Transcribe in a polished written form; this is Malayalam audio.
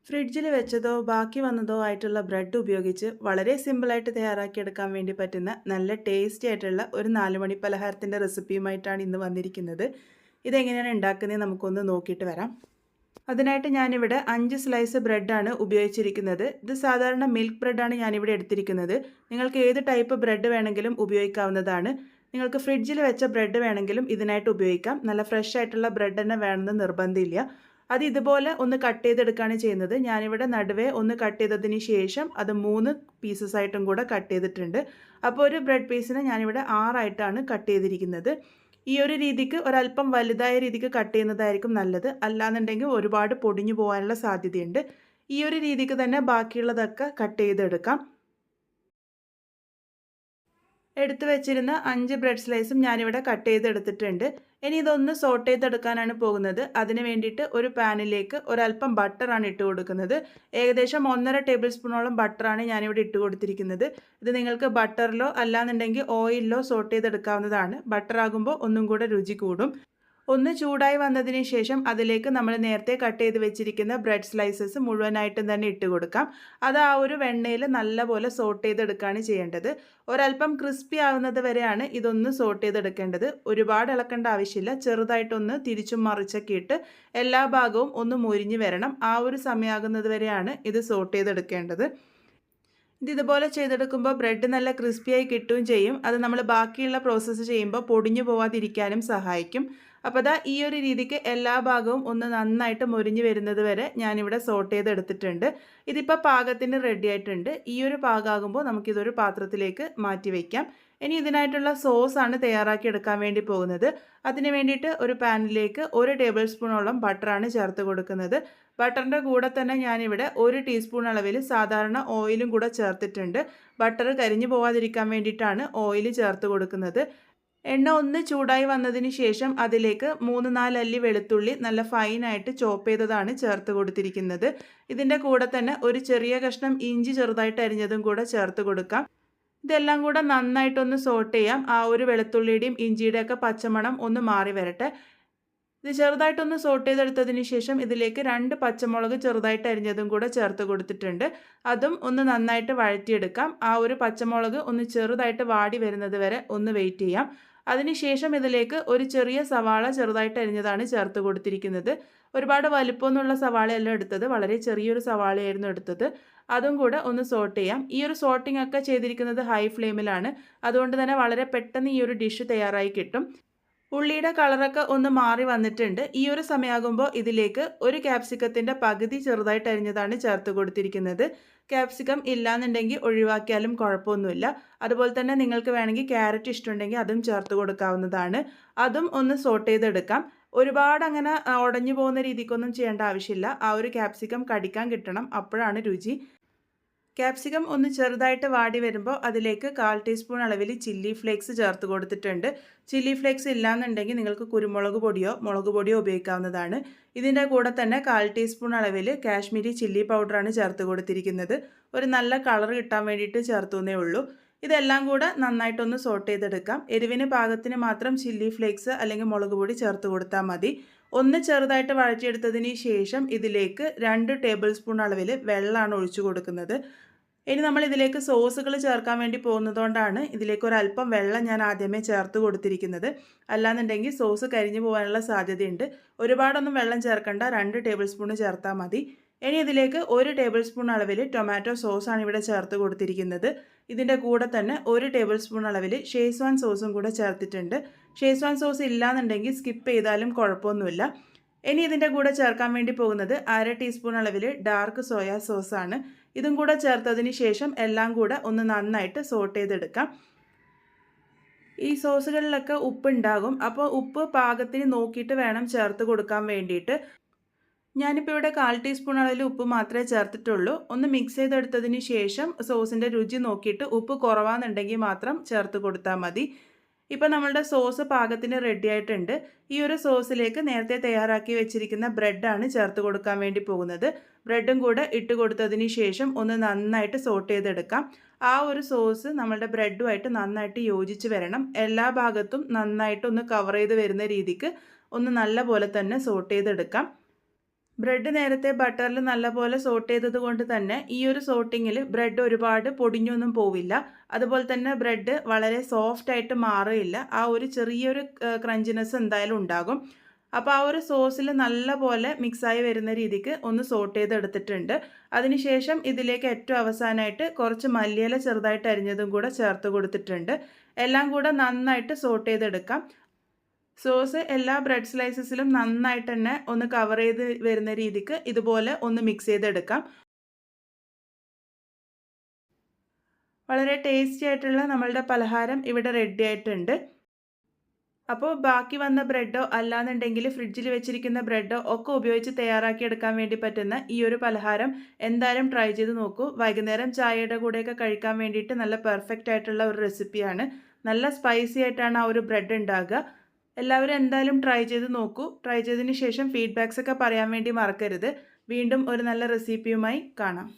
ഫ്രിഡ്ജിൽ വെച്ചതോ ബാക്കി വന്നതോ ആയിട്ടുള്ള ബ്രെഡ് ഉപയോഗിച്ച് വളരെ സിമ്പിളായിട്ട് തയ്യാറാക്കിയെടുക്കാൻ വേണ്ടി പറ്റുന്ന നല്ല ടേസ്റ്റി ആയിട്ടുള്ള ഒരു 4 മണി പലഹാരത്തിൻ്റെ റെസിപ്പിയുമായിട്ടാണ് ഇന്ന് വന്നിരിക്കുന്നത്. ഇതെങ്ങനെയാണ് ഉണ്ടാക്കുന്നത് നമുക്കൊന്ന് നോക്കിയിട്ട് വരാം. അതിനായിട്ട് ഞാനിവിടെ 5 സ്ലൈസ് ബ്രെഡാണ് ഉപയോഗിച്ചിരിക്കുന്നത്. ഇത് സാധാരണ മിൽക്ക് ബ്രെഡാണ് ഞാനിവിടെ എടുത്തിരിക്കുന്നത്. നിങ്ങൾക്ക് ഏത് ടൈപ്പ് ബ്രെഡ് വേണമെങ്കിലും ഉപയോഗിക്കാവുന്നതാണ്. നിങ്ങൾക്ക് ഫ്രിഡ്ജിൽ വെച്ച ബ്രെഡ് വേണമെങ്കിലും ഇതിനായിട്ട് ഉപയോഗിക്കാം. നല്ല ഫ്രഷ് ആയിട്ടുള്ള ബ്രെഡ് തന്നെ വേണമെന്ന് നിർബന്ധമില്ല. അത് ഇതുപോലെ ഒന്ന് കട്ട് ചെയ്തെടുക്കുകയാണ് ചെയ്യുന്നത്. ഞാനിവിടെ നടുവേ ഒന്ന് കട്ട് ചെയ്തതിന് ശേഷം അത് 3 പീസസ് ആയിട്ടും കൂടെ കട്ട് ചെയ്തിട്ടുണ്ട്. അപ്പോൾ ഒരു ബ്രെഡ് പീസിനെ ഞാനിവിടെ 6 ആയിട്ടാണ് കട്ട് ചെയ്തിരിക്കുന്നത്. ഈ ഒരു രീതിക്ക് ഒരല്പം വലുതായ രീതിക്ക് കട്ട് ചെയ്യുന്നതായിരിക്കും നല്ലത്. അല്ലാന്നുണ്ടെങ്കിൽ ഒരുപാട് പൊടിഞ്ഞു പോകാനുള്ള സാധ്യതയുണ്ട്. ഈ ഒരു രീതിക്ക് തന്നെ ബാക്കിയുള്ളതൊക്കെ കട്ട് ചെയ്തെടുക്കാം. എടുത്തു വെച്ചിരുന്ന 5 ബ്രെഡ് സ്ലൈസും ഞാനിവിടെ കട്ട് ചെയ്തെടുത്തിട്ടുണ്ട്. ഇനി ഇതൊന്ന് സോട്ട് ചെയ്തെടുക്കാനാണ് പോകുന്നത്. അതിന് വേണ്ടിയിട്ട് ഒരു പാനിലേക്ക് ഒരല്പം ബട്ടറാണ് ഇട്ട് കൊടുക്കുന്നത്. ഏകദേശം 1.5 ടേബിൾ സ്പൂണോളം ബട്ടറാണ് ഞാനിവിടെ ഇട്ട് കൊടുത്തിരിക്കുന്നത്. ഇത് നിങ്ങൾക്ക് ബട്ടറിലോ അല്ലാന്നുണ്ടെങ്കിൽ ഓയിലിലോ സോട്ട് ചെയ്തെടുക്കാവുന്നതാണ്. ബട്ടർ ആകുമ്പോൾ ഒന്നും കൂടെ രുചി കൂടും. ഒന്ന് ചൂടായി വന്നതിന് ശേഷം അതിലേക്ക് നമ്മൾ നേരത്തെ കട്ട് ചെയ്ത് വെച്ചിരിക്കുന്ന ബ്രെഡ് സ്ലൈസസ് മുഴുവനായിട്ടും തന്നെ ഇട്ട് കൊടുക്കാം. അത് ആ ഒരു വെണ്ണയിൽ നല്ലപോലെ സോട്ട് ചെയ്തെടുക്കുകയാണ് ചെയ്യേണ്ടത്. ഒരല്പം ക്രിസ്പി ആവുന്നത് വരെയാണ് ഇതൊന്ന് സോട്ട് ചെയ്തെടുക്കേണ്ടത്. ഒരുപാട് ഇളക്കേണ്ട ആവശ്യമില്ല. ചെറുതായിട്ടൊന്ന് തിരിച്ചും മറിച്ചൊക്കെ ഇട്ട് എല്ലാ ഭാഗവും ഒന്ന് മൊരിഞ്ഞ് വരണം. ആ ഒരു സമയമാകുന്നത് വരെയാണ് ഇത് സോട്ട് ചെയ്തെടുക്കേണ്ടത്. ഇതുപോലെ ചെയ്തെടുക്കുമ്പോൾ ബ്രെഡ് നല്ല ക്രിസ്പിയായി കിട്ടുകയും ചെയ്യും. അത് നമ്മൾ ബാക്കിയുള്ള പ്രോസസ്സ് ചെയ്യുമ്പോൾ പൊടിഞ്ഞു പോവാതിരിക്കാനും സഹായിക്കും. അപ്പോൾ ദാ ഈ ഒരു രീതിക്ക് എല്ലാ ഭാഗവും ഒന്ന് നന്നായിട്ട് മൊരിഞ്ഞ് വരുന്നത് വരെ ഞാനിവിടെ സോട്ട് ചെയ്തെടുത്തിട്ടുണ്ട്. ഇതിപ്പോൾ പാകത്തിന് റെഡി ആയിട്ടുണ്ട്. ഈ ഒരു പാകമാകുമ്പോൾ നമുക്കിതൊരു പാത്രത്തിലേക്ക് മാറ്റി വയ്ക്കാം. ഇനി ഇതിനായിട്ടുള്ള സോസാണ് തയ്യാറാക്കി എടുക്കാൻ വേണ്ടി പോകുന്നത്. അതിന് വേണ്ടിയിട്ട് ഒരു പാനിലേക്ക് 1 ടേബിൾ സ്പൂണോളം ബട്ടറാണ് ചേർത്ത് കൊടുക്കുന്നത്. ബട്ടറിൻ്റെ കൂടെ തന്നെ ഞാനിവിടെ 1 ടീസ്പൂൺ അളവിൽ സാധാരണ ഓയിലും കൂടെ ചേർത്തിട്ടുണ്ട്. ബട്ടർ കരിഞ്ഞു പോവാതിരിക്കാൻ വേണ്ടിയിട്ടാണ് ഓയിൽ ചേർത്ത് കൊടുക്കുന്നത്. എണ്ണ ഒന്ന് ചൂടായി വന്നതിന് ശേഷം അതിലേക്ക് 3-4 അല്ലി വെളുത്തുള്ളി നല്ല ഫൈനായിട്ട് ചോപ്പ് ചെയ്തതാണ് ചേർത്ത് കൊടുത്തിരിക്കുന്നത്. ഇതിൻ്റെ കൂടെ തന്നെ ഒരു ചെറിയ കഷ്ണം ഇഞ്ചി ചെറുതായിട്ട് അരിഞ്ഞതും കൂടെ ചേർത്ത് കൊടുക്കാം. ഇതെല്ലാം കൂടെ നന്നായിട്ടൊന്ന് സോട്ട് ചെയ്യാം. ആ ഒരു വെളുത്തുള്ളിയുടെയും ഇഞ്ചിയുടെയൊക്കെ പച്ചമണം ഒന്ന് മാറി വരട്ടെ. ഇത് ചെറുതായിട്ടൊന്ന് സോട്ട് ചെയ്തെടുത്തതിന് ശേഷം ഇതിലേക്ക് 2 പച്ചമുളക് ചെറുതായിട്ട് അരിഞ്ഞതും കൂടെ ചേർത്ത് കൊടുത്തിട്ടുണ്ട്. അതും ഒന്ന് നന്നായിട്ട് വഴറ്റിയെടുക്കാം. ആ ഒരു പച്ചമുളക് ഒന്ന് ചെറുതായിട്ട് വാടി വരുന്നത് വരെ ഒന്ന് വെയിറ്റ് ചെയ്യാം. അതിനുശേഷം ഇതിലേക്ക് ഒരു ചെറിയ സവാള ചെറുതായിട്ട് അരിഞ്ഞതാണ് ചേർത്ത് കൊടുത്തിരിക്കുന്നത്. ഒരുപാട് വലിപ്പമൊന്നുമുള്ള സവാളയല്ല എടുത്തത്, വളരെ ചെറിയൊരു സവാളയായിരുന്നു എടുത്തത്. അതും കൂടെ ഒന്ന് സോട്ട് ചെയ്യാം. ഈ ഒരു സോട്ടിംഗ് ഒക്കെ ചെയ്തിരിക്കുന്നത് ഹൈ ഫ്ലെയിമിലാണ്. അതുകൊണ്ട് തന്നെ വളരെ പെട്ടെന്ന് ഈ ഒരു ഡിഷ് തയ്യാറായി കിട്ടും. ഉള്ളിയുടെ കളറൊക്കെ ഒന്ന് മാറി വന്നിട്ടുണ്ട്. ഈ ഒരു സമയമാകുമ്പോൾ ഇതിലേക്ക് ഒരു ക്യാപ്സിക്കത്തിൻ്റെ പകുതി ചെറുതായിട്ട് അരിഞ്ഞതാണ് ചേർത്ത് കൊടുത്തിരിക്കുന്നത്. ക്യാപ്സിക്കം ഇല്ലാന്നുണ്ടെങ്കിൽ ഒഴിവാക്കിയാലും കുഴപ്പമൊന്നുമില്ല. അതുപോലെ തന്നെ നിങ്ങൾക്ക് വേണമെങ്കിൽ ക്യാരറ്റ് ഇഷ്ടമുണ്ടെങ്കിൽ അതും ചേർത്ത് കൊടുക്കാവുന്നതാണ്. അതും ഒന്ന് സോട്ട് ചെയ്തെടുക്കാം. ഒരുപാട് അങ്ങനെ ഉടഞ്ഞു പോകുന്ന രീതിക്കൊന്നും ചെയ്യേണ്ട ആവശ്യമില്ല. ആ ഒരു ക്യാപ്സിക്കം കടിക്കാൻ കിട്ടണം, അപ്പോഴാണ് രുചി. ക്യാപ്സിക്കം ഒന്ന് ചെറുതായിട്ട് വാടി വരുമ്പോൾ അതിലേക്ക് 1/4 ടീസ്പൂൺ അളവിൽ ചില്ലി ഫ്ലേക്സ് ചേർത്ത് കൊടുത്തിട്ടുണ്ട്. ചില്ലി ഫ്ലേക്സ് ഇല്ലാന്നുണ്ടെങ്കിൽ നിങ്ങൾക്ക് കുരുമുളക് പൊടിയോ മുളക് പൊടിയോ ഉപയോഗിക്കാവുന്നതാണ്. ഇതിൻ്റെ കൂടെ തന്നെ 1/4 ടീസ്പൂൺ അളവിൽ കാശ്മീരി ചില്ലി പൗഡറാണ് ചേർത്ത് കൊടുത്തിരിക്കുന്നത്. ഒരു നല്ല കളർ കിട്ടാൻ വേണ്ടിയിട്ട് ചേർത്തുന്നേ ഉള്ളൂ. ഇതെല്ലാം കൂടെ നന്നായിട്ടൊന്ന് സോട്ട് ചെയ്തെടുക്കാം. എരിവിന് പാകത്തിന് മാത്രം ചില്ലി ഫ്ലേക്സ് അല്ലെങ്കിൽ മുളക് പൊടി ചേർത്ത് കൊടുത്താൽ മതി. ഒന്ന് ചെറുതായിട്ട് വഴറ്റിയെടുത്തതിന് ശേഷം ഇതിലേക്ക് 2 ടേബിൾ സ്പൂൺ അളവിൽ വെള്ളമാണ് ഒഴിച്ചു കൊടുക്കുന്നത്. ഇനി നമ്മൾ ഇതിലേക്ക് സോസുകൾ ചേർക്കാൻ വേണ്ടി പോകുന്നതുകൊണ്ടാണ് ഇതിലേക്ക് ഒരല്പം വെള്ളം ഞാൻ ആദ്യമേ ചേർത്ത് കൊടുത്തിരിക്കുന്നത്. അല്ലാന്നുണ്ടെങ്കിൽ സോസ് കരിഞ്ഞു പോകാനുള്ള സാധ്യതയുണ്ട്. ഒരുപാടൊന്നും വെള്ളം ചേർക്കേണ്ട, 2 ടേബിൾ സ്പൂൺ ചേർത്താൽ മതി. ഇനി ഇതിലേക്ക് 1 ടേബിൾ സ്പൂൺ അളവിൽ ടൊമാറ്റോ സോസാണ് ഇവിടെ ചേർത്ത് കൊടുത്തിരിക്കുന്നത്. ഇതിൻ്റെ കൂടെ തന്നെ 1 ടേബിൾ സ്പൂൺ അളവിൽ ഷേസ്വാൻ സോസും കൂടെ ചേർത്തിട്ടുണ്ട്. ഷേസ്വാൻ സോസ് ഇല്ലാന്നുണ്ടെങ്കിൽ സ്കിപ്പ് ചെയ്താലും കുഴപ്പമൊന്നുമില്ല. ഇനി ഇതിൻ്റെ കൂടെ ചേർക്കാൻ വേണ്ടി പോകുന്നത് 1/2 ടീസ്പൂൺ അളവിൽ ഡാർക്ക് സോയാ സോസാണ്. ഇതും കൂടെ ചേർത്തതിന് ശേഷം എല്ലാം കൂടെ ഒന്ന് നന്നായിട്ട് സോട്ട് ചെയ്തെടുക്കാം. ഈ സോസുകളിലൊക്കെ ഉപ്പ് ഉണ്ടാകും. അപ്പോൾ ഉപ്പ് പാകത്തിന് നോക്കിയിട്ട് വേണം ചേർത്ത് കൊടുക്കാൻ വേണ്ടിയിട്ട്. ഞാനിപ്പോൾ ഇവിടെ 1/4 ടീസ്പൂൺ അളവിൽ ഉപ്പ് മാത്രമേ ചേർത്തിട്ടുള്ളൂ. ഒന്ന് മിക്സ് ചെയ്തെടുത്തതിന് ശേഷം സോസിൻ്റെ രുചി നോക്കിയിട്ട് ഉപ്പ് കുറവാണെന്നുണ്ടെങ്കിൽ മാത്രം ചേർത്ത് കൊടുത്താൽ മതി. ഇപ്പോൾ നമ്മളുടെ സോസ് പാകത്തിന് റെഡി ആയിട്ടുണ്ട്. ഈ ഒരു സോസിലേക്ക് നേരത്തെ തയ്യാറാക്കി വെച്ചിരിക്കുന്ന ബ്രെഡാണ് ചേർത്ത് കൊടുക്കാൻ വേണ്ടി പോകുന്നത്. ബ്രെഡും കൂടെ ഇട്ട് കൊടുത്തതിന് ശേഷം ഒന്ന് നന്നായിട്ട് സോട്ട് ചെയ്തെടുക്കാം. ആ ഒരു സോസ് നമ്മളുടെ ബ്രെഡുമായിട്ട് നന്നായിട്ട് യോജിച്ച് വരണം. എല്ലാ ഭാഗത്തും നന്നായിട്ട് ഒന്ന് കവർ ചെയ്ത് വരുന്ന രീതിക്ക് ഒന്ന് നല്ല പോലെ തന്നെ സോട്ട് ചെയ്തെടുക്കാം. ബ്രെഡ് നേരത്തെ ബട്ടറിൽ നല്ലപോലെ സോട്ട് ചെയ്തത് കൊണ്ട് തന്നെ ഈ ഒരു സോട്ടിങ്ങിൽ ബ്രെഡ് ഒരുപാട് പൊടിഞ്ഞൊന്നും പോവില്ല. അതുപോലെ തന്നെ ബ്രെഡ് വളരെ സോഫ്റ്റ് ആയിട്ട് മാറുകയില്ല. ആ ഒരു ചെറിയൊരു ക്രഞ്ചിനെസ് എന്തായാലും ഉണ്ടാകും. അപ്പോൾ ആ ഒരു സോസിൽ നല്ലപോലെ മിക്സായി വരുന്ന രീതിക്ക് ഒന്ന് സോട്ട് ചെയ്തെടുത്തിട്ടുണ്ട്. അതിനുശേഷം ഇതിലേക്ക് ഏറ്റവും അവസാനമായിട്ട് കുറച്ച് മല്ലിയില ചെറുതായിട്ട് അരിഞ്ഞതും കൂടെ ചേർത്ത് കൊടുത്തിട്ടുണ്ട്. എല്ലാം കൂടെ നന്നായിട്ട് സോട്ട് ചെയ്തെടുക്കാം. സോസ് എല്ലാ ബ്രെഡ് സ്ലൈസസിലും നന്നായിട്ട് തന്നെ ഒന്ന് കവർ ചെയ്ത് വരുന്ന രീതിക്ക് ഇതുപോലെ ഒന്ന് മിക്സ് ചെയ്തെടുക്കാം. വളരെ ടേസ്റ്റി ആയിട്ടുള്ള നമ്മളുടെ പലഹാരം ഇവിടെ റെഡി ആയിട്ടുണ്ട്. അപ്പോൾ ബാക്കി വന്ന ബ്രെഡോ അല്ലാന്നുണ്ടെങ്കിൽ ഫ്രിഡ്ജിൽ വെച്ചിരിക്കുന്ന ബ്രെഡോ ഒക്കെ ഉപയോഗിച്ച് തയ്യാറാക്കിയെടുക്കാൻ വേണ്ടി പറ്റുന്ന ഈ ഒരു പലഹാരം എന്തായാലും ട്രൈ ചെയ്ത് നോക്കൂ. വൈകുന്നേരം ചായയുടെ കൂടെയൊക്കെ കഴിക്കാൻ വേണ്ടിയിട്ട് നല്ല പെർഫെക്റ്റ് ആയിട്ടുള്ള ഒരു റെസിപ്പിയാണ്. നല്ല സ്പൈസി ആയിട്ടാണ് ആ ഒരു ബ്രെഡ് ഉണ്ടാകുക. എല്ലാവരും എന്തായാലും ട്രൈ ചെയ്ത് നോക്കൂ. ട്രൈ ചെയ്തതിന് ശേഷം ഫീഡ്ബാക്സ് ഒക്കെ പറയാൻ വേണ്ടി മറക്കരുത്. വീണ്ടും ഒരു നല്ല റെസിപ്പിയുമായി കാണാം.